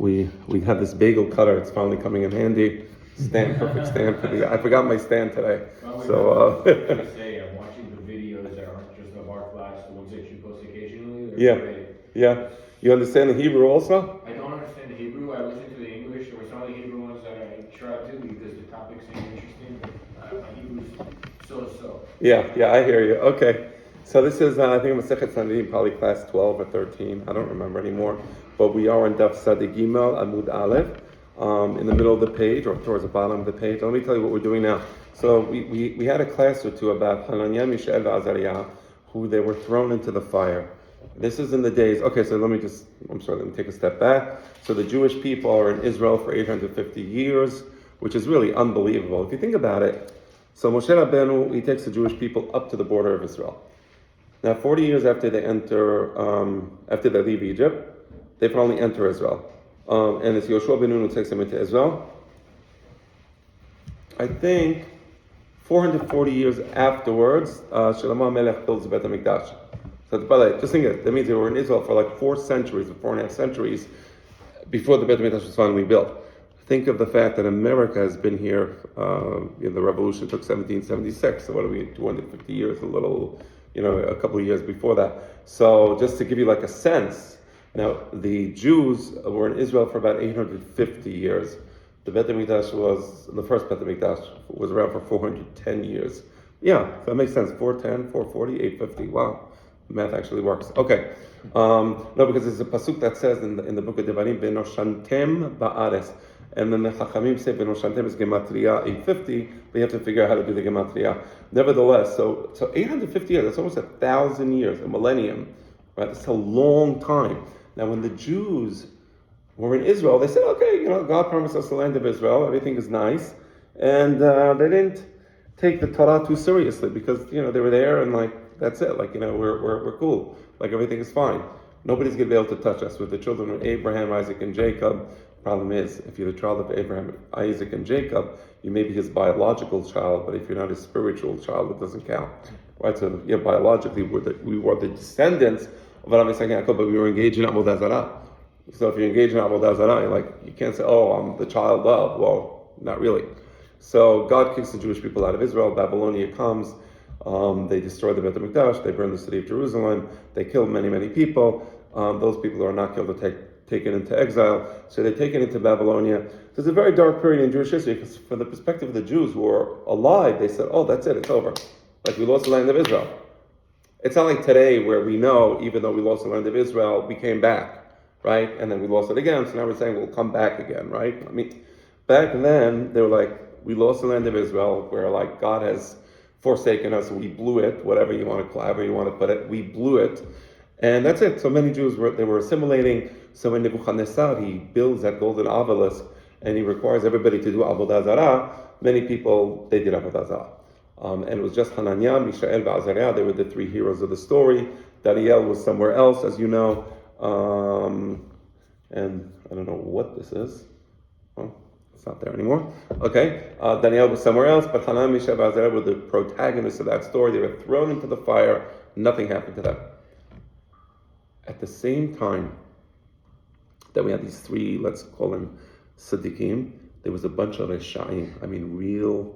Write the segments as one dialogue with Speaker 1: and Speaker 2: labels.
Speaker 1: we have this bagel cutter. It's finally coming in handy. Perfect stand for the. I forgot my stand today.
Speaker 2: Well,
Speaker 1: So.
Speaker 2: I was gonna say, I'm watching the videos that aren't just of our class, the ones that you post occasionally.
Speaker 1: Yeah.
Speaker 2: Great.
Speaker 1: Yeah. You understand the Hebrew also?
Speaker 2: I don't understand the Hebrew. I listen to the English. There were some of the Hebrew ones that I tried to because the topics seem interesting. But my Hebrew's so.
Speaker 1: Yeah, I hear you. Okay. So this is, I think, Masechet Sanhedrin, probably class 12 or 13. I don't remember anymore. But we are in Daf Sadi Gimel, Amud Aleph, in the middle of the page, or towards the bottom of the page. Let me tell you what we're doing now. So we had a class or two about Hananiah, Mishael, and Azariah, who they were thrown into the fire. This is in the days, okay, so let me take a step back. So the Jewish people are in Israel for 850 years, which is really unbelievable. If you think about it, so Moshe Rabbeinu, he takes the Jewish people up to the border of Israel. Now, 40 years after they leave Egypt, they finally enter Israel. And it's Yoshua ben Nun who takes them into Israel. I think 440 years afterwards, Shlomo Melech builds the Beit HaMikdash. So, just think of it, that means they were in Israel for like 4.5 centuries before the Beit HaMikdash was finally built. Think of the fact that America has been here, the revolution took 1776, so what are we, 250 years, a couple of years before that. So just to give you like a sense, now the Jews were in Israel for about 850 years. The Beit HaMikdash the first Beit HaMikdash was around for 410 years. Yeah, that makes sense, 410, 440, 850, wow. Math actually works. Okay. No, because there's a pasuk that says in the book of Devarim, "Venoshantem ba'ares," and then the Chachamim say "Venoshantem" is gematria 850, but you have to figure out how to do the gematria. Nevertheless, so 850 years, that's almost 1,000 years, a millennium, right? That's a long time. Now, when the Jews were in Israel, they said, "Okay, God promised us the land of Israel. Everything is nice," and they didn't take the Torah too seriously because they were there and that's it. We're cool. Everything is fine. Nobody's going to be able to touch us. With the children of Abraham, Isaac, and Jacob, problem is, if you're the child of Abraham, Isaac, and Jacob, you may be his biological child, but if you're not his spiritual child, it doesn't count. Right? So, biologically, we were the descendants of Abraham, Isaac, and Jacob, but we were engaged in Avodah Zarah. So if you're engaged in Avodah Zarah, you can't say, "Oh, I'm the child of." Well, not really. So God kicks the Jewish people out of Israel. Babylonia comes. They destroy the Beit HaMikdash, they burn the city of Jerusalem, they kill many, many people. Those people who are not killed are taken into exile, so they're taken into Babylonia. There's a very dark period in Jewish history, because from the perspective of the Jews who were alive, they said, "Oh, that's it, it's over. We lost the land of Israel." It's not like today where we know, even though we lost the land of Israel, we came back, right? And then we lost it again, so now we're saying we'll come back again, right? Back then, they were like, we lost the land of Israel, where God has forsaken us, we blew it, however you want to put it, we blew it, and that's it. So many Jews were assimilating. So when Nebuchadnezzar, he builds that golden obelisk, and he requires everybody to do Avodah Zarah, many people, they did Avodah Zarah. And it was just Hananiah, Mishael, and Azariah. They were the three heroes of the story. Daniel was somewhere else, as you know, and I don't know what this is. It's not there anymore. Okay, Daniel was somewhere else, but Hanan, Mishael, and Azariah were the protagonists of that story. They were thrown into the fire. Nothing happened to them. At the same time that we had these three, let's call them Siddiqim, there was a bunch of Reshaim. Real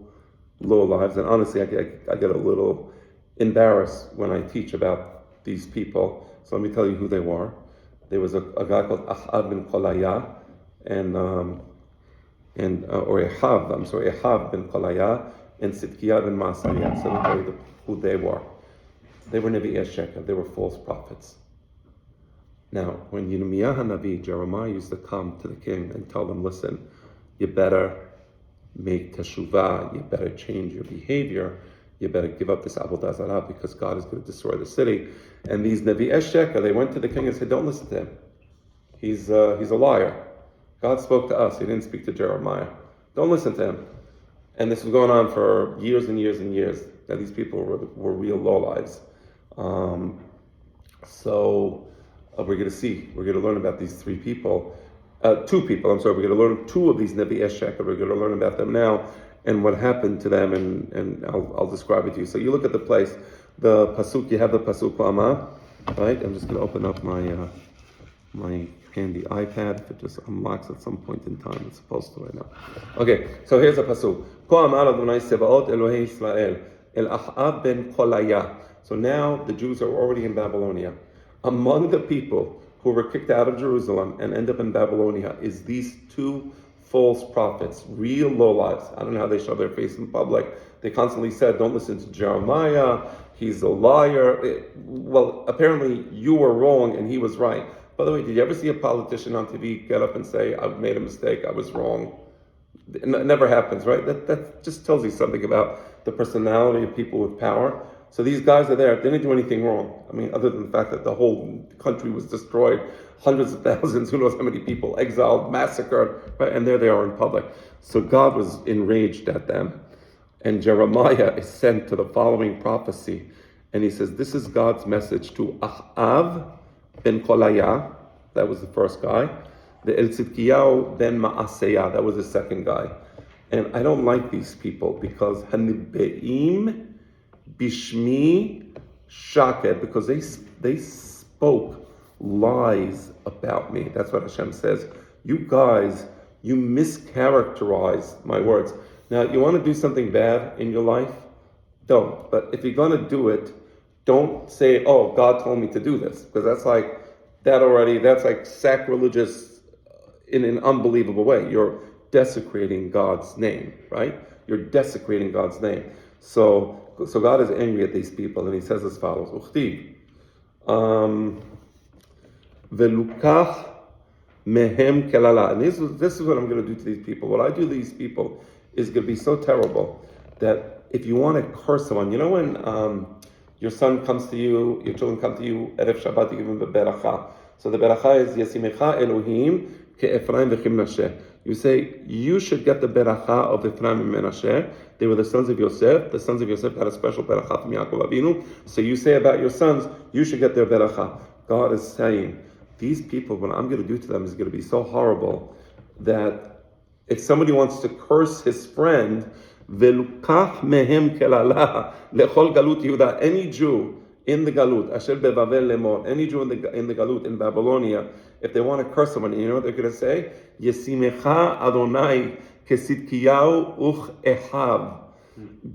Speaker 1: low lives. And honestly, I get a little embarrassed when I teach about these people. So let me tell you who they were. There was a guy called Ahab ben Kolaya, Ahab ben Kolaya, and Sidkiah ben Masariah. So let me tell you who they were. They were Nevi'ei Sheker. They were false prophets. Now, when Yirmiyah HaNavi, Jeremiah, used to come to the king and tell them, listen, you better make teshuvah, you better change your behavior, you better give up this Avodah Zarah because God is going to destroy the city. And these Nevi'ei Sheker, they went to the king and said, don't listen to him. He's a liar. God spoke to us, he didn't speak to Jeremiah. Don't listen to him. And this was going on for years and years and years. Now these people were real lowlives. We're going to learn about these three people. Two people, we're going to learn two of these Nevi'ei Sheker. We're going to learn about them now and what happened to them, and I'll describe it to you. So you look at the place, the pasuk, you have the pasuk Lama, right? I'm just going to open up my and the iPad, if it just unlocks at some point in time, it's supposed to right now. Okay, so here's a pasuk. כה אמר Adonai Sebaot Elohei Israel El Achab ben Kolaya. So now the Jews are already in Babylonia. Among the people who were kicked out of Jerusalem and end up in Babylonia is these two false prophets, real lowlives. I don't know how they show their face in public. They constantly said, don't listen to Jeremiah, he's a liar. Well, apparently you were wrong and he was right. By the way, did you ever see a politician on TV get up and say, I've made a mistake, I was wrong? It never happens, right? That just tells you something about the personality of people with power. So these guys are there, they didn't do anything wrong. I mean, other than the fact that the whole country was destroyed, hundreds of thousands, who knows how many people, exiled, massacred, right? And there they are in public. So God was enraged at them. And Jeremiah is sent to the following prophecy. And he says, this is God's message to Ahav ben Kolaya, that was the first guy. The El Tzidkiyahu ben Ma'aseyah, that was the second guy. And I don't like these people because Hanibeim Bishmi Shaked, because they spoke lies about me. That's what Hashem says. You guys, you mischaracterized my words. Now, you want to do something bad in your life? Don't. But if you're going to do it, don't say, oh, God told me to do this. Because that's like sacrilegious in an unbelievable way. You're desecrating God's name, right? You're desecrating God's name. So God is angry at these people, and he says as follows, Uchtiv, Velukach mehem kelala. And this is what I'm going to do to these people. What I do to these people is going to be so terrible that if you want to curse someone, you know when your son comes to you, your children come to you, Erev Shabbat, you give them the beracha. So the beracha is, Yasimecha Elohim ke'Ephraim v'Chimnasheh. You say, you should get the beracha of Ephraim and Menashe. They were the sons of Yosef. The sons of Yosef had a special beracha from Yaakov Avinu. So you say about your sons, you should get their beracha. God is saying, these people, what I'm going to do to them is going to be so horrible that if somebody wants to curse his friend, Velukach mehem kelala lechol galut Yehuda, any Jew in the galut, asher bevavel lemor, any Jew in the galut in Babylonia, if they want to curse someone, you know what they're going to say? Yesimecha Adonai kesidkiyahu uch ehav.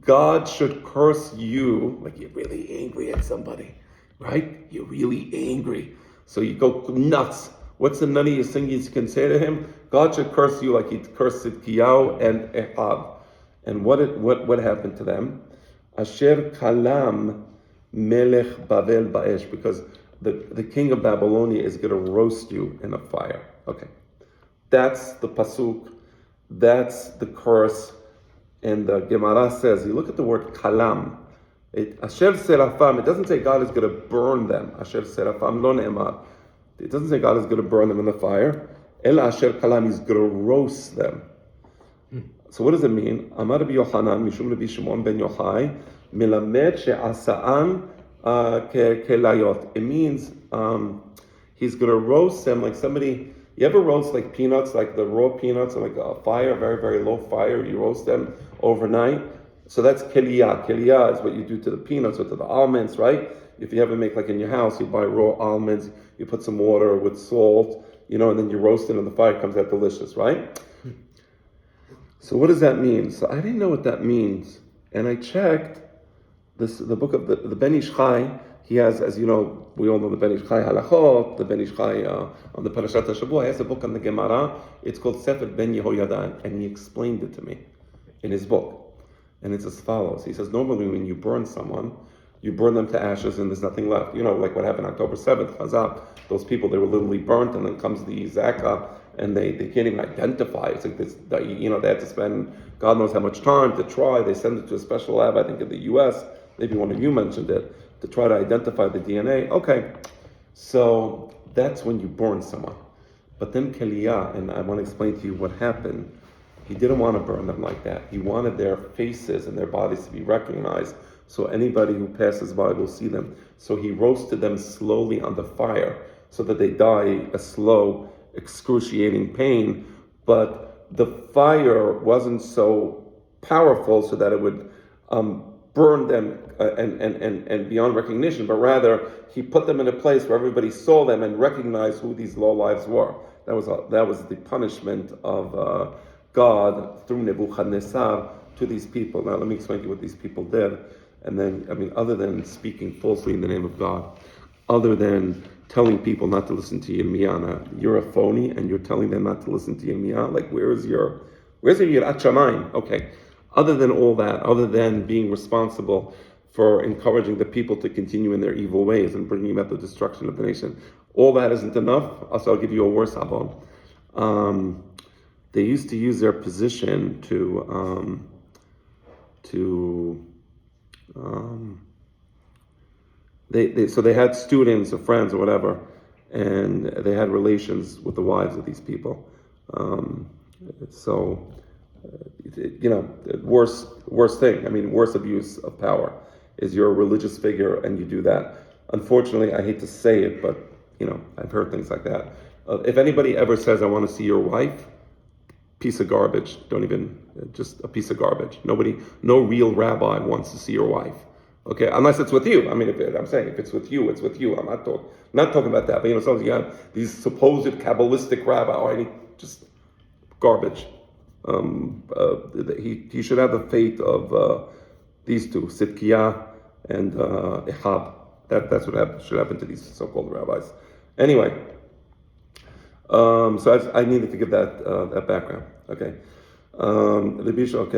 Speaker 1: God should curse you like you're really angry at somebody, right? You're really angry, so you go nuts. What's the nuttiest thing you can say to him? God should curse you like he cursed Sidkiyahu and Ehav. And what happened to them? Asher kalam melech Bavel ba'esh, because the king of Babylonia is going to roast you in a fire. Okay, that's the pasuk, that's the curse. And the Gemara says, you look at the word kalam, Asher serafam, it doesn't say God is going to burn them. Asher serafam lo ne'emar. It doesn't say God is going to burn them in the fire. El asher kalam, he's going to roast them. So what does it mean? Amar Rabbi Yochanan, Mishum Rabbi Shimon ben Yochai, Melamed she'asa'an kelayot. It means he's going to roast them like somebody. You ever roast like peanuts, like the raw peanuts on like a fire, very, very low fire, you roast them overnight? So that's keliyah. Keliyah is what you do to the peanuts or to the almonds, right? If you ever make like in your house, you buy raw almonds, you put some water with salt, and then you roast it in the fire, it comes out delicious, right? So what does that mean? So I didn't know what that means. And I checked the book of the Ben Ish Chai. He has, as you know, we all know the Ben Ish Chai Halachot, the Ben Ish Chai on the Parashat HaShavua. He has a book on the Gemara. It's called Sefer Ben Yehoyadan, and he explained it to me in his book. And it's as follows. He says, normally when you burn someone, you burn them to ashes and there's nothing left. Like what happened October 7th, Chazak. Those people, they were literally burnt, and then comes the Zaka, and they can't even identify. It's like this, they had to spend God knows how much time to try. They send it to a special lab, I think in the US, maybe one of you mentioned it, to try to identify the DNA. Okay, so that's when you burn someone. But then Keliyah, and I want to explain to you what happened. He didn't want to burn them like that. He wanted their faces and their bodies to be recognized, so anybody who passes by will see them. So he roasted them slowly on the fire, so that they die a slow, excruciating pain. But the fire wasn't so powerful so that it would burned them and beyond recognition, but rather he put them in a place where everybody saw them and recognized who these lowlives were. That was the punishment of God through Nebuchadnezzar to these people. Now let me explain to you what these people did. And then, other than speaking falsely in the name of God, other than telling people not to listen to Yirmiyah, you're a phony and you're telling them not to listen to Yirmiyah, like where's your Yirat Shamayim? Okay. Other than all that, other than being responsible for encouraging the people to continue in their evil ways and bringing about the destruction of the nation, all that isn't enough. Also, I'll give you a worse avon. They used to use their position so they had students or friends or whatever, and they had relations with the wives of these people. Worst thing. Worst abuse of power is you're a religious figure and you do that. Unfortunately, I hate to say it, but I've heard things like that. If anybody ever says, "I want to see your wife," piece of garbage. Just a piece of garbage. No real rabbi wants to see your wife. Okay, unless it's with you. If it's with you, it's with you. I'm not talking about that. But sometimes you have these supposed Kabbalistic rabbi, just garbage. He should have the fate of these two, Sitkiah and Ehab. That's what should happen to these so-called rabbis. Anyway, so I needed to give that background. Okay. And that's what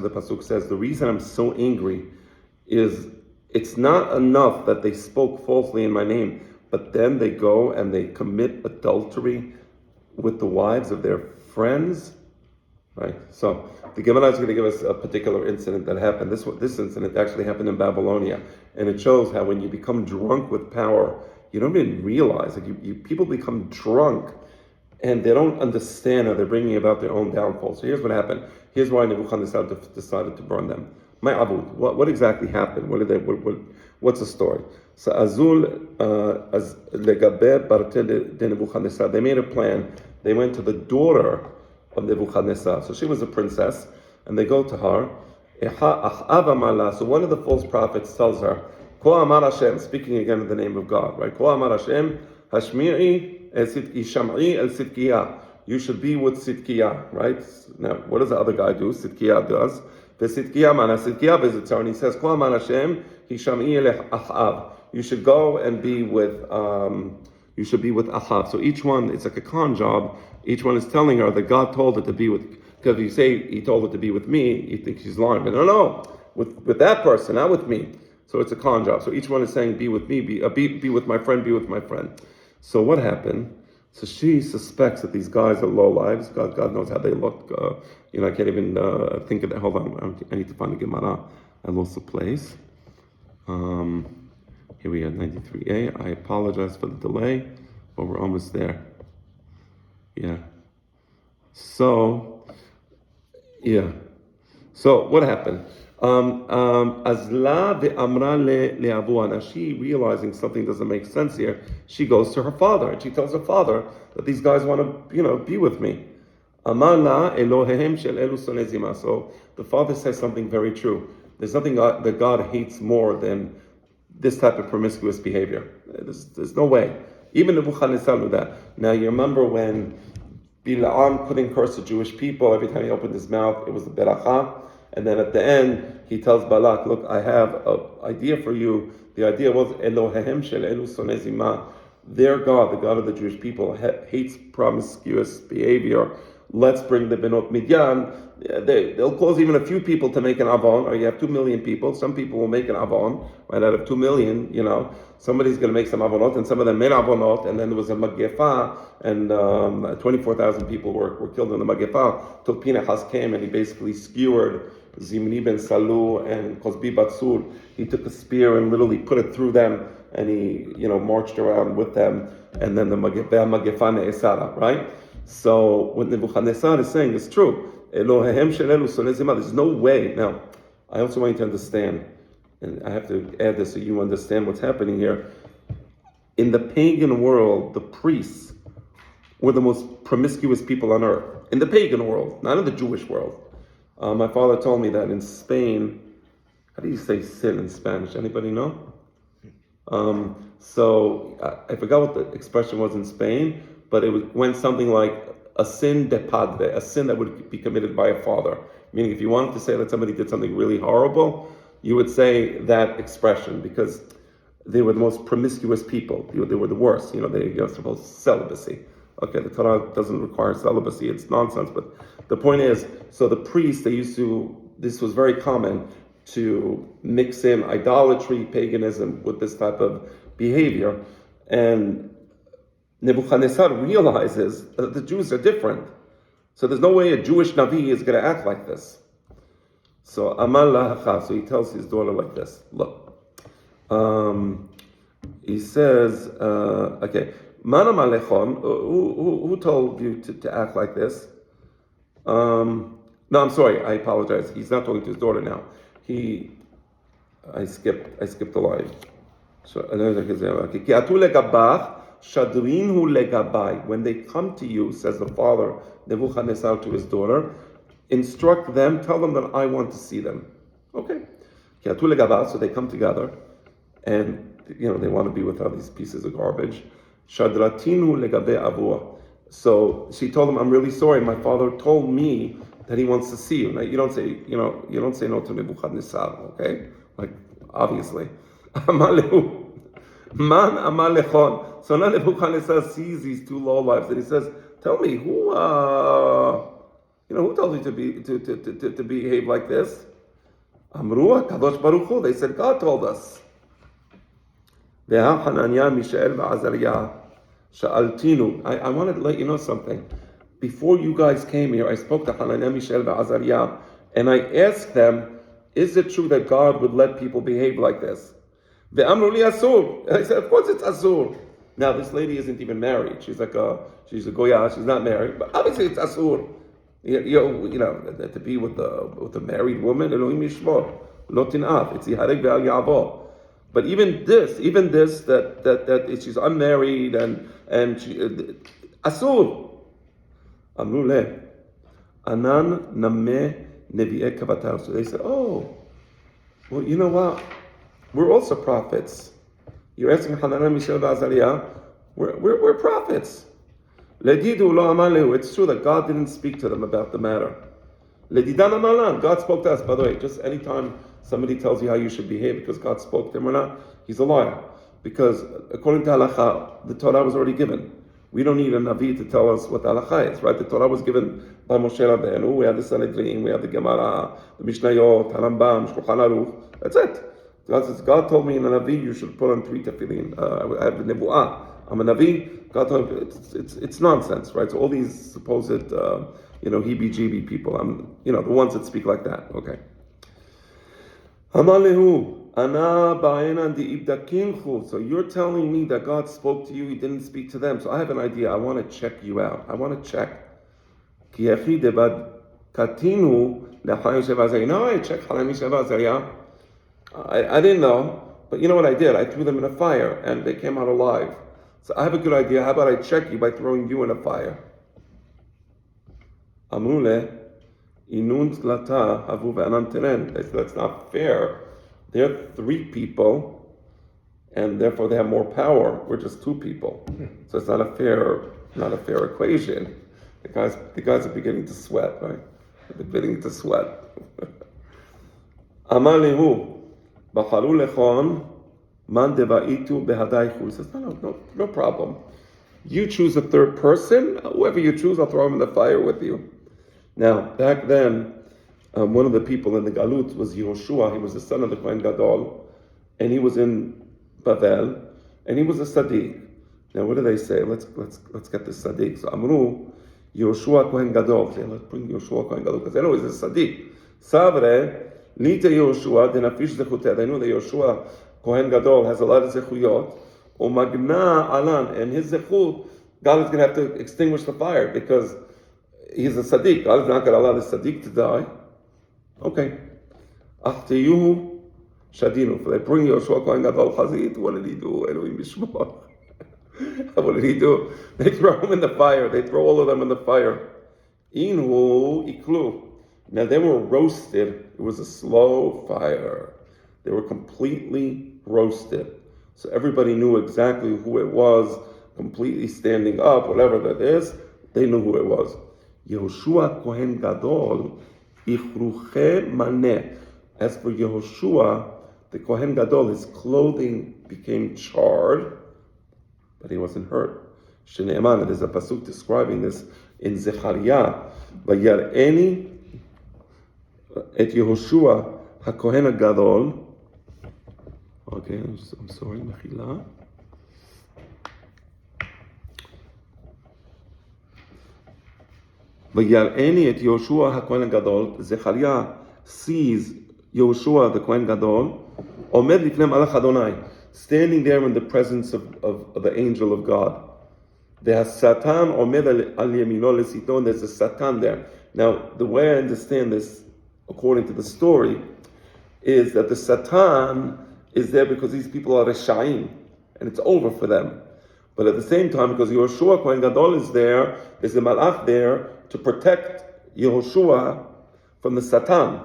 Speaker 1: the pasuk says. The reason I'm so angry is it's not enough that they spoke falsely in my name, but then they go and they commit adultery with the wives of their friends. Right. So the Gemara is going to give us a particular incident that happened. This incident actually happened in Babylonia, and it shows how when you become drunk with power, you don't even realize. People become drunk, and they don't understand how they're bringing about their own downfall. So here's what happened. Here's why Nebuchadnezzar decided to burn them. My Abud, what exactly happened? What's the story? So Azul as legabe parte de Nebuchadnezzar. They made a plan. They went to the daughter of Nebuchadnezzar. So she was a princess, and they go to her. So one of the false prophets tells her, Ko Amar Hashem, speaking again in the name of God, right? Ko Amar Hashem, Hashmi'i Sham'i el Sidkiyah. You should be with Sidkiyah, right? Now, what does the other guy do? Sidkiyah does. The Sidkiyah man, Sidkiyah visits her, and he says, Ko Amar Hashem, Hisham'i el Ahab. You should go and be with Ahab. So each one, it's like a con job. Each one is telling her that God told her to be with, because if you say he told her to be with me, you think she's lying. But no, with that person, not with me. So it's a con job. So each one is saying, be with me, be with my friend, be with my friend. So what happened? So she suspects that these guys are lowlives. God knows how they look. I can't even think of that. Hold on, I need to find the Gemara. I lost the place. Here we are, 93a. I apologize for the delay, but we're almost there. Yeah. So what happened? Azla ve'amra le'avua. Now she, realizing something doesn't make sense here, she goes to her father and she tells her father that these guys want to, be with me. Amar la Elohehem shel elu sonezima. So the father says something very true. There's nothing that God hates more than this type of promiscuous behavior. There's no way. Even Nebuchadnezzar knew that. Now you remember when Bilaam couldn't curse the Jewish people, every time he opened his mouth, it was the beracha. And then at the end, he tells Balak, look, I have an idea for you. The idea was, Elohehem shel elu sonezima. Their God, the God of the Jewish people, hates promiscuous behavior. Let's bring the Benot Midyan. They'll cause even a few people to make an avon, or you have 2 million people. Some people will make an avon, right? Out of 2 million, somebody's going to make some avonot, and some of them made avonot, and then there was a magefa, and 24,000 people were killed in the magefa. Till Pinchas came, and he basically skewered Zimri ben Salu and Kozbi Batsur. He took a spear and literally put it through them, and he, marched around with them, and then the magefa ne'esara, right? So what Nebuchadnezzar is saying is true. Elohehem shel elu sonezima. There's no way. Now, I also want you to understand, and I have to add this so you understand what's happening here. In the pagan world, the priests were the most promiscuous people on earth. In the pagan world, not in the Jewish world. My father told me that in Spain, how do you say sin in Spanish? Anybody know? I forgot what the expression was in Spain, but it went something like a sin de padre, a sin that would be committed by a father. Meaning, if you wanted to say that somebody did something really horrible, you would say that expression because they were the most promiscuous people. They were the worst. You're supposed to celibacy. Okay, the Torah doesn't require celibacy. It's nonsense. But the point is, so the priests, this was very common to mix in idolatry, paganism with this type of behavior. And Nebuchadnezzar realizes that the Jews are different. So there's no way a Jewish Navi is going to act like this. So Amal lahacha, so he tells his daughter like this, look. He says, okay, Mana malechon, who told you to act like this? No, I'm sorry, I apologize. He's not talking to his daughter now. I skipped the line. So, when they come to you, says the father, Nebuchadnezzar to his daughter, instruct them, tell them that I want to see them. Okay. So they come together, and they want to be with all these pieces of garbage. So she told him, I'm really sorry, my father told me that he wants to see you. Now you don't say no to Nebuchadnezzar, okay? Like, obviously. Man amalechon. So now Nebuchadnezzar sees these two lowlifes and he says, tell me, who told you to behave like this? Amru Kadosh Baruch Hu. They said, God told us. I wanted to let you know something. Before you guys came here, I spoke to Hananiah, Mishael, and Azariah, and I asked them, is it true that God would let people behave like this? The Amru li asur. And I said, of course it's asur. Now this lady isn't even married. She's a goya. She's not married, but obviously it's asur. To be with a married woman, Elohim yishmor, lo tin'af. It's yihareg ve'al ya'avo. But even this that she's unmarried and she asur. Amru le anan nameh nevi'eh kavatar. So they said, oh, well, you know what? We're also prophets. You're asking Hananiah, Mishael, and Azariah. We're prophets. Ledidu lo amalu. It's true that God didn't speak to them about the matter. Ledidan amalan. God spoke to us. By the way, just anytime somebody tells you how you should behave because God spoke to him or not, he's a liar. Because according to halakha, the Torah was already given. We don't need a Navi to tell us what the halakha is, right? The Torah was given by Moshe Rabbeinu. We have the Sanhedrin, we have the Gemara, the Mishnayot, Harambam, Shulchan Aruch. That's it. God says, God told me in a Navi you should put on 3 tefillin. I have the Nebu'ah. I'm a Navi. God told me, it's nonsense, right? So all these supposed, heebie-jeebie people, the ones that speak like that, okay. So you're telling me that God spoke to you, he didn't speak to them. So I have an idea. I want to check you out. I want to check. I checked I didn't know, but you know what I did? I threw them in a fire and they came out alive. So I have a good idea. How about I check you by throwing you in a fire? Amrule, inun tlata havu ve'anan teren. They said, that's not fair. They're 3 people, and therefore they have more power. We're just 2 people. So it's not a fair equation. The guys are beginning to sweat, right? They're beginning to sweat. Amalihu. Bacharu lechon man devaitu behadaichu. He says, no problem. You choose a 3rd person. Whoever you choose, I'll throw him in the fire with you. Now, back then, one of the people in the Galut was Yehoshua. He was the son of the Kohen Gadol, and he was in Bavel, and he was a Sadiq. Now, what do they say? Let's get this Sadiq. So, Amru, Yehoshua Kohen Gadol. Say, let's bring Yehoshua Kohen Gadol, because they know he's a Sadiq. Savre, Nita Yehoshua, Denafish Zechuteh. They know that Yehoshua Kohen Gadol has a lot of Zechuyot. Umagna Alan, and his Zechut, God is going to have to extinguish the fire, because he's a Sadiq. God is not going to allow the Sadiq to die. Okay. Achtiyuhu Shadinu. They bring Yehoshua Kohen Gadol Chazit. What did he do? Elohim Yishmor. What did he do? They throw him in the fire. They throw all of them in the fire. Inhu iklu. Now they were roasted. It was a slow fire. They were completely roasted. So everybody knew exactly who it was, completely standing up, whatever that is, they knew who it was. Yehoshua Kohen Gadol, Ichruche Maneh. As for Yehoshua, the Kohen Gadol, his clothing became charred, but he wasn't hurt. Shne'eman, there's a pasuk describing this in Zechariah. Vayar'eni et Yehoshua HaKohen Gadol. Okay, I'm sorry, Mechila. Vayar'eni et Yehoshua HaKohen Gadol. Zechariah sees Yehoshua the Kohen Gadol, Omed lifnei Malach Adonai, standing there in the presence of the angel of God. There's Satan Omed al Yamino Lesito, and there's a Satan there. Now, the way I understand this, according to the story, is that the Satan is there because these people are Reshaim, and it's over for them. But at the same time, because Yehoshua Kohen Gadol is there, there's a Malach there to protect Yehoshua from the Satan.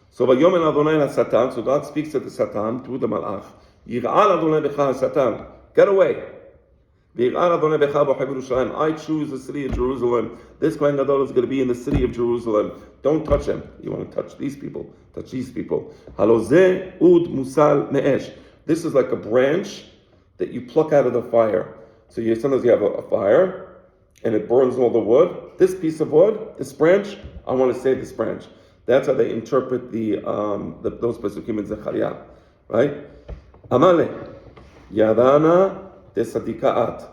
Speaker 1: So Vayomer Adonai la Satan, so God speaks to the Satan through the Malach. Yir'al Adonai becha Satan, get away. V'yir'al Adonai becha b'chai Yerushalayim. I choose the city of Jerusalem. This Kohen Gadol is going to be in the city of Jerusalem. Don't touch him. You want to touch these people? Touch these people. Halozeh ud musal me'esh. This is like a branch that you pluck out of the fire. So sometimes you have a fire, and it burns all the wood. This piece of wood, this branch, I want to save this branch. That's how they interpret those pesukim in Zechariah, right? Amale, Yadana de Sadikaat,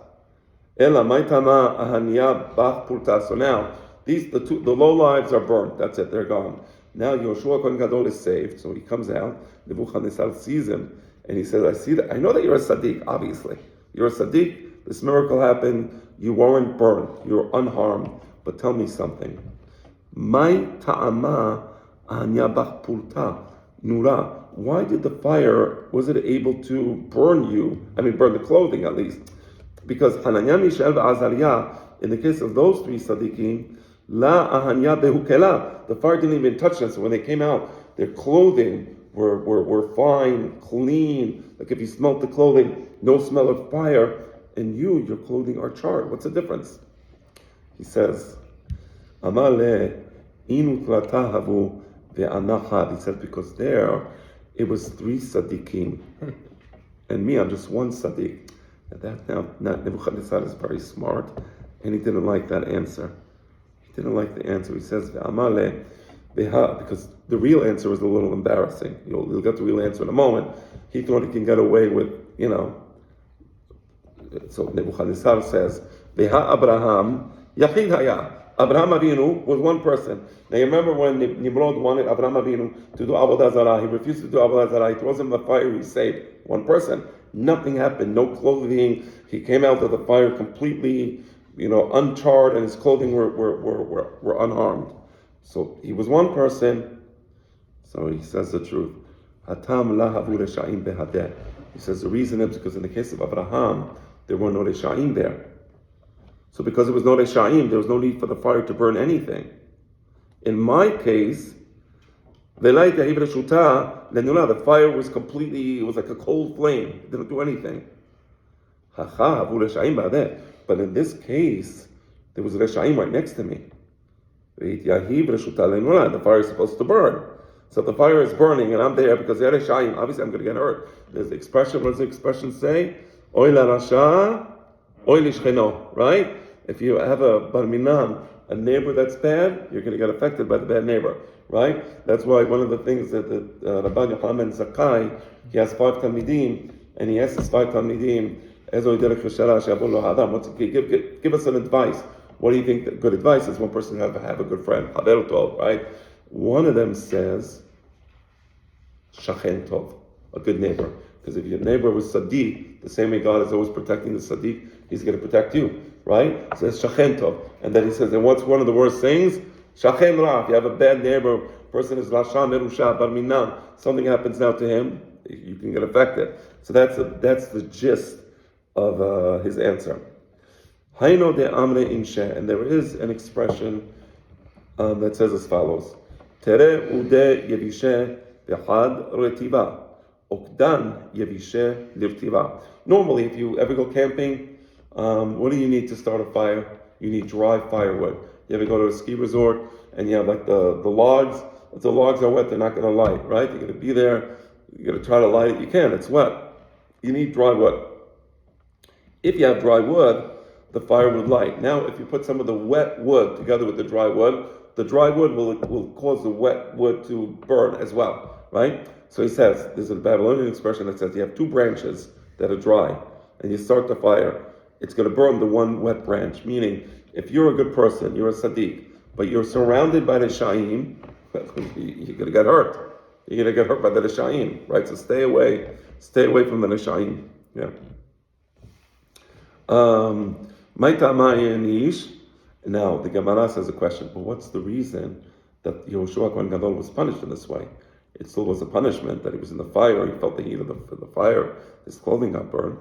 Speaker 1: Ela Maitama Ahaniya Bach Purta. So now the low lives are burnt. That's it. They're gone. Now Yehoshua Kohen Gadol is saved. So he comes out. Nebuchadnezzar sees him, and he says, I know that you're a Sadiq. Obviously, you're a Sadiq. This miracle happened. You weren't burned. You were unharmed. But tell me something. My ta'ama anya bach purta nura. Why did the fire, was it able to burn you? I mean, burn the clothing at least. Because Hananiah, Mishael, Azariah, in the case of those three tzaddikim, la ahanya behukela. The fire didn't even touch them. So when they came out, their clothing were fine, clean. Like if you smelt the clothing, no smell of fire. And your clothing are charred. What's the difference? He says, Amale inu tlatahavu ve'anachad. He said, because there, it was three tzaddikim. And me, I'm just one tzaddik. And that now, Nebuchadnezzar is very smart, and he didn't like that answer. He didn't like the answer. He says, ve'amale veha, because the real answer was a little embarrassing. You'll get the real answer in a moment. He thought he can get away with, So Nebuchadnezzar says, Veha Abraham, Yachid Haya. Abraham Avinu was one person. Now you remember when Nimrod wanted Abraham Avinu to do Avodah Zarah. He refused to do Avodah Zarah. He throws him in the fire, he saved one person. Nothing happened, no clothing. He came out of the fire completely, uncharred, and his clothing were unharmed. So he was one person. So he says the truth. Hatam la havu reshaim behadeh. He says the reason is because in the case of Abraham, there were no Reshaim there. So because there was no Reshaim, there was no need for the fire to burn anything. In my case, the fire was completely, it was like a cold flame. It didn't do anything. But in this case, there was Reshaim right next to me. The fire is supposed to burn. So if the fire is burning and I'm there because they're Reshaim, obviously I'm going to get hurt. There's the expression, what does the expression say? Oy la rasha, oy lishcheno, right? If you have a bar minan, a neighbor that's bad, you're going to get affected by the bad neighbor, right? That's why one of the things that the Rabban Yochanan Zakkai, he has 5 talmidim, and he asks his 5 talmidim, give us an advice. What do you think that good advice is? One person have a good friend, haver tov, right? One of them says, shachen tov, a good neighbor. Because if your neighbor was Sadiq, the same way God is always protecting the Sadiq, He's going to protect you, right? So it's Shachen Tov. And then he says, and what's one of the worst things? Shachen Ra. If you have a bad neighbor, person is Lasha Merusha Bar Minan, something happens now to him, you can get affected. So that's the gist of his answer. Haino de amre inshe, and there is an expression that says as follows: Tere ude yevishe behad retiva, okdan yevishe lirtiva. Normally, if you ever go camping, what do you need to start a fire? You need dry firewood. You ever go to a ski resort and you have like the logs? If the logs are wet, they're not going to light, right? You're going to be there. You're going to try to light it. You can't. It's wet. You need dry wood. If you have dry wood, the fire would light. Now, if you put some of the wet wood together with the dry wood will cause the wet wood to burn as well, right? So he says, there's a Babylonian expression that says you have two branches that are dry, and you start the fire, it's going to burn the one wet branch, meaning if you're a good person, you're a Sadiq, but you're surrounded by the Sha'im, you're going to get hurt. You're going to get hurt by the Sha'im, right? So stay away from the Sha'im. Yeah. Now, the Gemara says a question, but what's the reason that Yehoshua Kohen Gadol was punished in this way? It still was a punishment that he was in the fire, he felt the heat of the fire, his clothing got burned.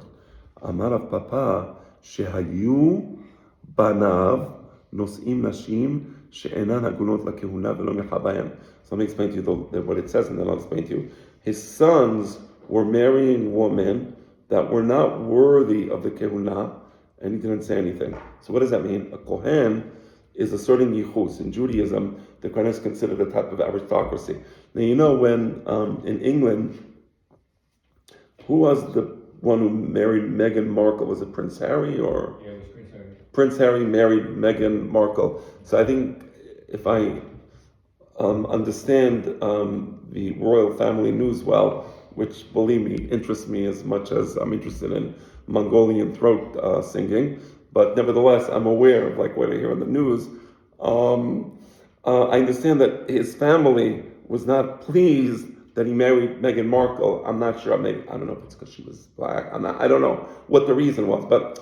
Speaker 1: Amar Rav Papa, shehayu banav nos'im nashim she'enan hagunot lakehuna velo mechabayim. So let me explain to you what it says, and then I'll explain to you. His sons were marrying women that were not worthy of the kehuna, and he didn't say anything. So what does that mean? A Kohen is a certain yichus. In Judaism, the Kohen is considered a type of aristocracy. Now, you know when in England, who was the one who married Meghan Markle? Was it Prince Harry or?
Speaker 2: Yeah, it was Prince Harry.
Speaker 1: Prince Harry married Meghan Markle. So I think if I understand the royal family news well, which, believe me, interests me as much as I'm interested in Mongolian throat singing, but nevertheless, I'm aware of like what I hear on the news. I understand that his family was not pleased that he married Meghan Markle. I'm not sure. Maybe I don't know if it's because she was black. I don't know what the reason was, but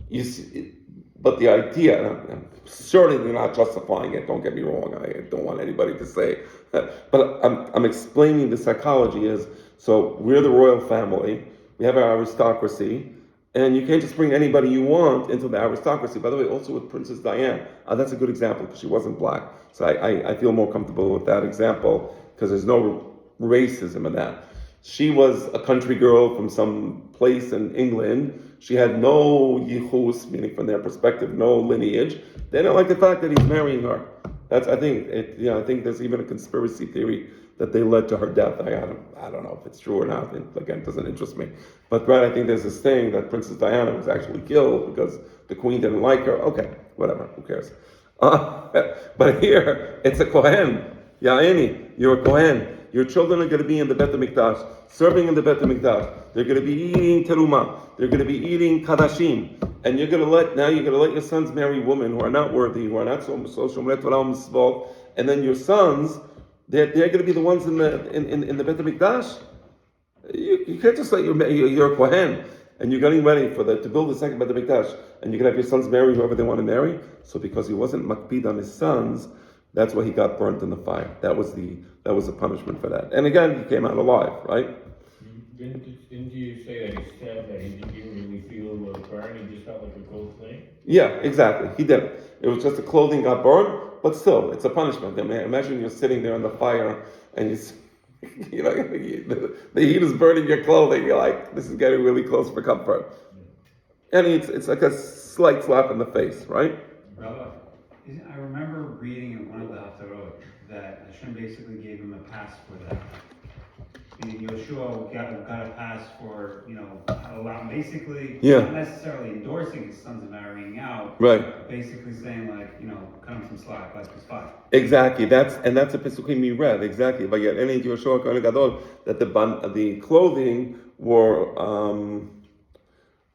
Speaker 1: you see, but the idea. I'm certainly not justifying it. Don't get me wrong. I don't want anybody to say, but I'm explaining the psychology is. So we're the royal family. We have our aristocracy. And you can't just bring anybody you want into the aristocracy. By the way, also with Princess Diana, that's a good example because she wasn't black. So I feel more comfortable with that example because there's no racism in that. She was a country girl from some place in England. She had no yichus, meaning from their perspective, no lineage. They don't like the fact that he's marrying her. I think there's even a conspiracy theory that they led to her death. I don't know if it's true or not. Again, it doesn't interest me. But I think there's this thing that Princess Diana was actually killed because the queen didn't like her. Okay, whatever, who cares? But here, it's a Kohen. Ya'eni, you're a Kohen. Your children are going to be in the Bet HaMikdash, serving in the Bet HaMikdash. They're going to be eating teruma. They're going to be eating kadashim. And you're going to let your sons marry women who are not worthy, who are not so shomrei Torah u'mitzvot. And then your sons, they're going to be the ones in the Bet HaMikdash. You can't just let you're a Kohen and you're getting ready to build the second Bet HaMikdash, and you can have your sons marry whoever they want to marry. So because he wasn't makpid on his sons, that's why he got burnt in the fire. That was the punishment for that. And again, he came out alive, right?
Speaker 2: Didn't you say that he said that he didn't really feel the burn? He just felt like a cold flame?
Speaker 1: Yeah, exactly. He didn't. It was just the clothing got burned, but still, it's a punishment. I mean, imagine you're sitting there in the fire and the heat is burning your clothing. You're like, this is getting really close for comfort. And it's like a slight slap in the face, right?
Speaker 3: I remember reading in one of the Haftarot that Hashem basically gave him a pass for that. And Yoshua got a pass for, basically not necessarily endorsing his sons marrying out,
Speaker 1: right?
Speaker 3: But basically saying cut him some slack, like it's fine.
Speaker 1: Exactly. That's a pesukim we read exactly. But yet, any Yoshua Kohen Gadol that the clothing were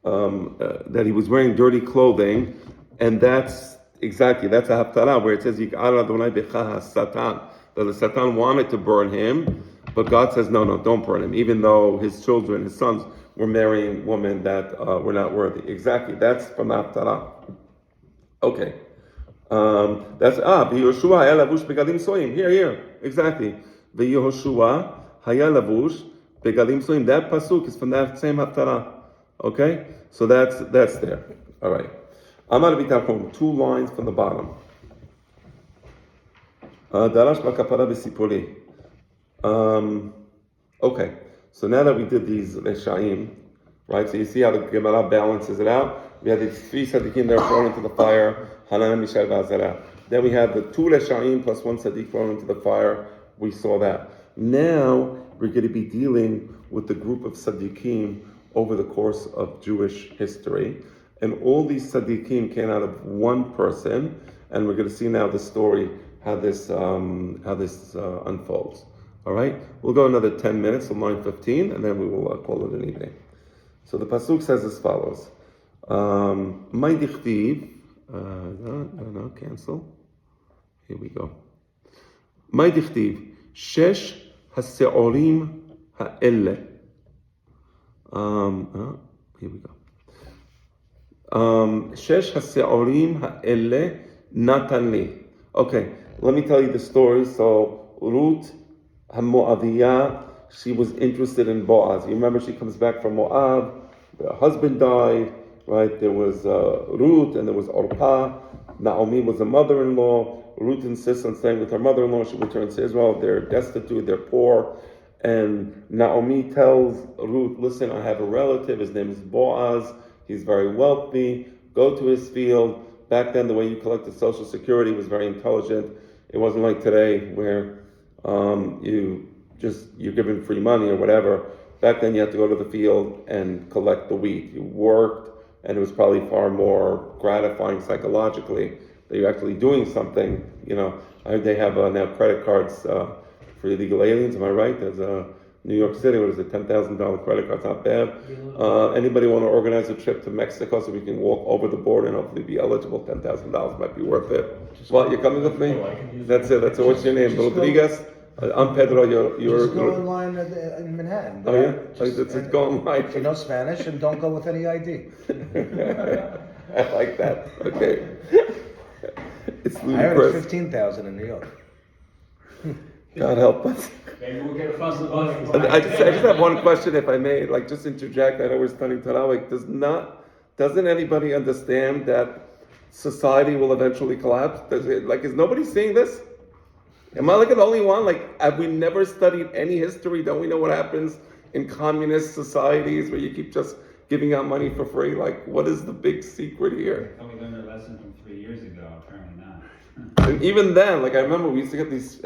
Speaker 1: that he was wearing dirty clothing, and that's a haftarah where it says Yik'ar Adonai b'cha Satan, that the Satan wanted to burn him, but God says no, don't burn him, even though his children, his sons, were marrying women that were not worthy. Exactly, that's from the haftarah. Okay, that's V'Yehoshua haya lavush begadim soim. Here, exactly. V'Yehoshua haya lavush begadim soim. That pasuk is from that same haftarah. Okay, So that's there. All right. Amar bitachon, 2 lines from the bottom. Darash bakapara b'sipoli. Okay, so now that we did these Reshaim, right, so you see how the Gemara balances it out. We had these 3 Tzaddikim that were thrown into the fire, Hanan, Mishael, Vazara. Then we have the 2 Reshaim plus 1 Tzaddik thrown into the fire. We saw that. Now we're going to be dealing with the group of Tzaddikim over the course of Jewish history. And all these Tzaddikim came out of one person, and we're going to see now the story, how this unfolds. All right, we'll go another 10 minutes, so 9:15, and then we will call it an evening. So the pasuk says as follows: "My dichtiv, no, cancel. Here we go. My dichtiv, shesh haseorim ha'elle." Here we go. Shesh haseorim ha'elle natan li. Okay, let me tell you the story. So Ruth Moaviyah, she was interested in Boaz. You remember she comes back from Moab, her husband died, right? There was Ruth and there was Orpah. Naomi was a mother-in-law. Ruth insists on staying with her mother-in-law. She returns to Israel. They're destitute, they're poor. And Naomi tells Ruth, listen, I have a relative, his name is Boaz. He's very wealthy. Go to his field. Back then, the way you collected Social Security was very intelligent. It wasn't like today where you're given free money or whatever. Back then you had to go to the field and collect the wheat. You worked, and it was probably far more gratifying psychologically that you're actually doing something. You know, I heard they have now credit cards for illegal aliens. Am I right? There's New York City, what is it, $10,000 credit card? It's not bad. Anybody want to organize a trip to Mexico so we can walk over the border and hopefully be eligible? $10,000 might be worth it. Well, you're coming with me? That's it. What's your name? Rodriguez? I'm Pedro. You're
Speaker 4: Just go online in Manhattan.
Speaker 1: Oh yeah?
Speaker 4: Just
Speaker 1: go online.
Speaker 4: If you know Spanish, and don't go with any ID.
Speaker 1: I like that. Okay. It's
Speaker 4: I heard
Speaker 1: ludicrous.
Speaker 4: it's 15,000 in New York.
Speaker 1: God help us.
Speaker 2: Maybe we'll get a fuss of money.
Speaker 1: I just have one question, if I may, just interject. I know we're studying Tanakh. Doesn't anybody understand that society will eventually collapse? Is nobody seeing this? Am I the only one? Have we never studied any history? Don't we know what happens in communist societies where you keep just giving out money for free? What is the big secret here?
Speaker 3: I thought we learned a lesson from 3 years ago. Apparently not.
Speaker 1: And even then, I remember we used to get these,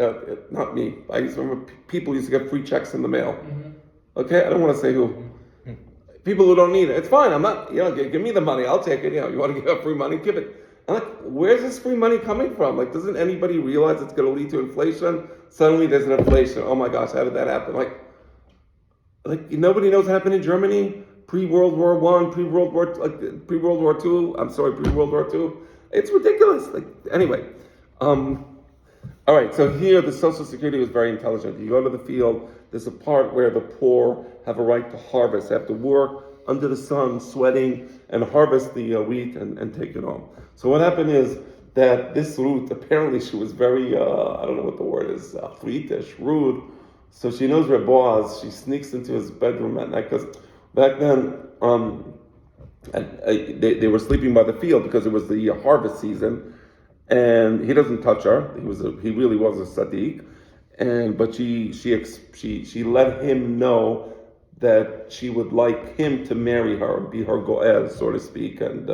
Speaker 1: not me, I used to remember people used to get free checks in the mail. Mm-hmm. Okay, I don't want to say who. People who don't need it. It's fine, I'm not, give me the money, I'll take it. You want to give out free money, give it. And where's this free money coming from? Doesn't anybody realize it's going to lead to inflation? Suddenly there's an inflation. Oh my gosh, how did that happen? Nobody knows what happened in Germany pre-World War I, pre-World War II. I'm sorry, pre-World War II. It's ridiculous. Anyway. All right, so here the Social Security was very intelligent. You go to the field, there's a part where the poor have a right to harvest. They have to work under the sun, sweating, and harvest the wheat and take it home. So what happened is that this Ruth, apparently she was very, I don't know what the word is, fritish, rude. So she knows where Boaz, she sneaks into his bedroom at night, because back then, they were sleeping by the field because it was the harvest season. And he doesn't touch her. He really was a tzaddik, but she let him know that she would like him to marry her and be her goel, so to speak, and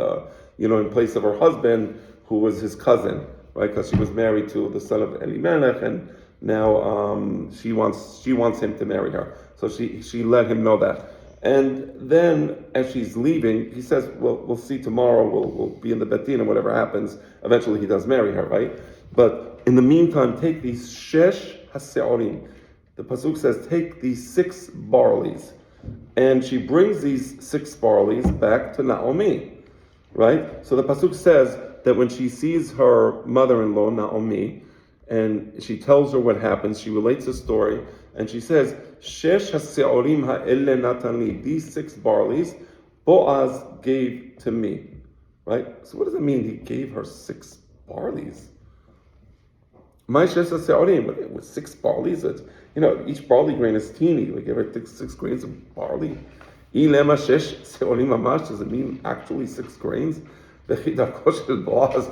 Speaker 1: in place of her husband, who was his cousin, right? Because she was married to the son of Elimelech, and now she wants him to marry her. So she let him know that. And then, as she's leaving, he says, well, we'll see tomorrow, we'll be in the Betin, and whatever happens, eventually he does marry her, right? But in the meantime, take these shesh haseorim. The pasuk says, take these 6 barleys. And she brings these 6 barleys back to Naomi, right? So the pasuk says that when she sees her mother-in-law, Naomi, and she tells her what happens, she relates the story, and she says, Shesh haseorim ha'elle natan li. These 6 barleys, Boaz gave to me. Right? So what does it mean he gave her 6 barleys? My shesh haseorim, with 6 barleys, each barley grain is teeny. We gave her 6 grains of barley. Ilema shesh seorim mamash, does it mean actually 6 grains? V'chidarko shel Boaz,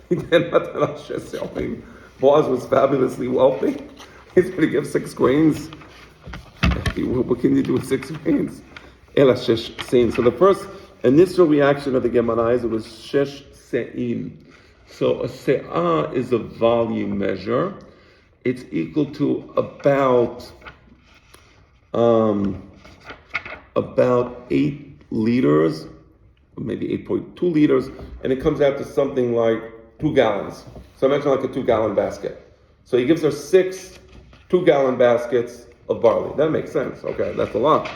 Speaker 1: hiten matana shesh seorim. Boaz was fabulously wealthy. He's going to give 6 grains. What can you do with 6 grains? Ela shesh sein. So the first initial reaction of the Gemara is it was shesh sein. So a se'ah is a volume measure. It's equal to about 8 liters, maybe 8.2 liters, and it comes out to something like 2 gallons. So imagine like a 2-gallon basket. So he gives her 6 2-gallon baskets of barley. That makes sense. Okay, that's a lot.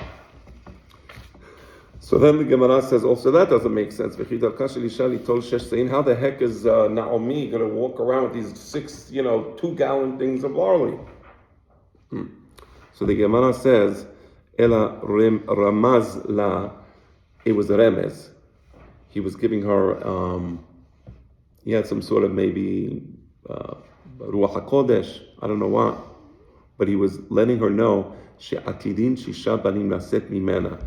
Speaker 1: So then the Gemara says, also that doesn't make sense. How the heck is Naomi going to walk around with these 6, 2-gallon things of barley? So the Gemara says, Ela ramaz la, it was a remez. He was giving her, he had some sort of maybe Ruach HaKodesh, I don't know what, but he was letting her know, she'atidin shisha banim naset mimena.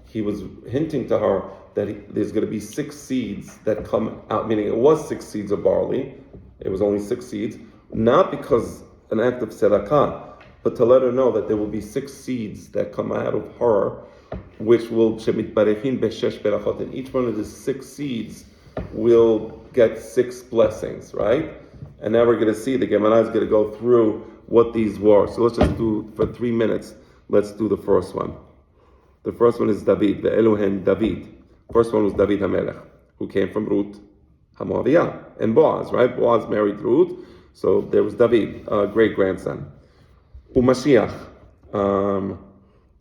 Speaker 1: He was hinting to her that there's going to be 6 seeds that come out, meaning it was 6 seeds of barley, it was only 6 seeds, not because an act of tzedakah, but to let her know that there will be 6 seeds that come out of her, which will, and each one of the 6 seeds will get 6 blessings, right? And now we're going to see, the Gemara is going to go through what these were. So let's just do, for 3 minutes, let's do the first one. The first one is David, the Elohim David. First one was David HaMelech, who came from Ruth HaMoaviyah, and Boaz, right? Boaz married Ruth, so there was David, great-grandson. Mashiach,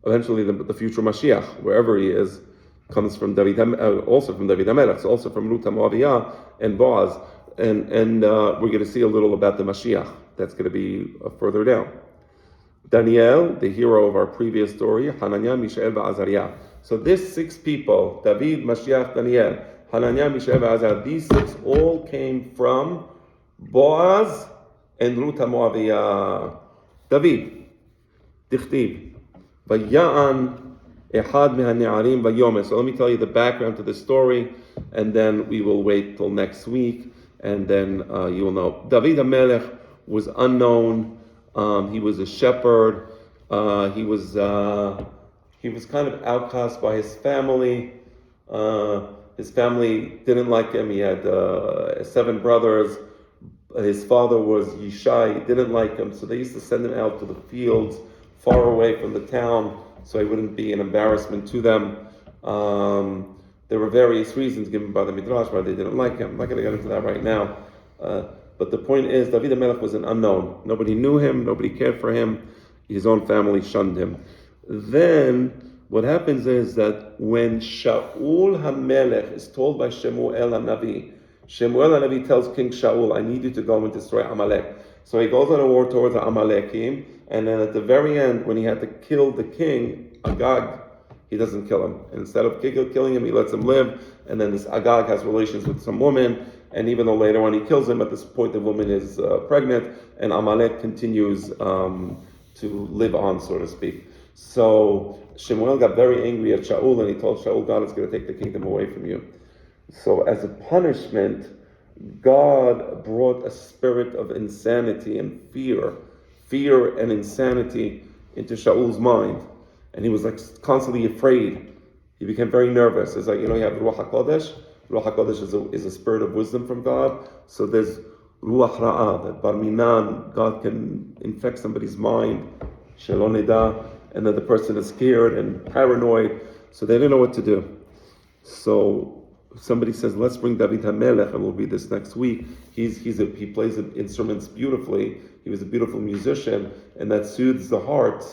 Speaker 1: eventually the future Mashiach, wherever he is, comes from David, also from David HaMelech, so also from Ruth HaMoaviyah and Boaz, and we're going to see a little about the Mashiach. That's going to be further down. Daniel, the hero of our previous story, Hananiah, Mishael, Azariah. So these 6 people, David, Mashiach, Daniel, Hananiah, Mishael, Azariah, these 6 all came from Boaz and Ruth HaMoaviyah. David, Dichtiv, Vaya'an Ehad Mehane'arim Vayomer. So let me tell you the background to the story, and then we will wait till next week, and then you will know. David HaMelech was unknown. He was a shepherd. He was kind of outcast by his family. His family didn't like him. He had 7 brothers. His father was Yishai. He didn't like him, so they used to send him out to the fields, far away from the town, so he wouldn't be an embarrassment to them. There were various reasons given by the Midrash why they didn't like him. I'm not going to get into that right now. But the point is, David HaMelech was an unknown. Nobody knew him, nobody cared for him, his own family shunned him. Then, what happens is that when Shaul HaMelech is told by Shemuel HaNavi, Shemuel HaNavi tells King Shaul, I need you to go and destroy Amalek. So he goes on a war towards the Amalekim, and then at the very end, when he had to kill the king, Agag, he doesn't kill him. And instead of killing him, he lets him live, and then this Agag has relations with some woman, and even though later on he kills him, at this point the woman is pregnant, and Amalek continues to live on, so to speak. So Shemuel got very angry at Shaul, and he told Shaul, God is going to take the kingdom away from you. So as a punishment, God brought a spirit of insanity and fear and insanity into Shaul's mind. And he was like constantly afraid. He became very nervous. It's like, you have Ruach HaKodesh. Ruach HaKodesh is a spirit of wisdom from God. So there's Ruach Ra'ah, that Bar Minan, God can infect somebody's mind, Shalom Nida, and then the person is scared and paranoid. So they didn't know what to do. So somebody says, let's bring David HaMelech, and we'll read this next week. He plays instruments beautifully. He was a beautiful musician, and that soothes the heart.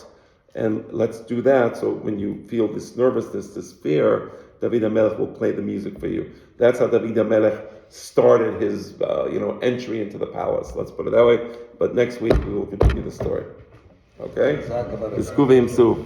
Speaker 1: And let's do that. So when you feel this nervousness, this fear, David HaMelech will play the music for you. That's how David HaMelech started his, entry into the palace. Let's put it that way. But next week we will continue the story. Okay? Isku v'imsu.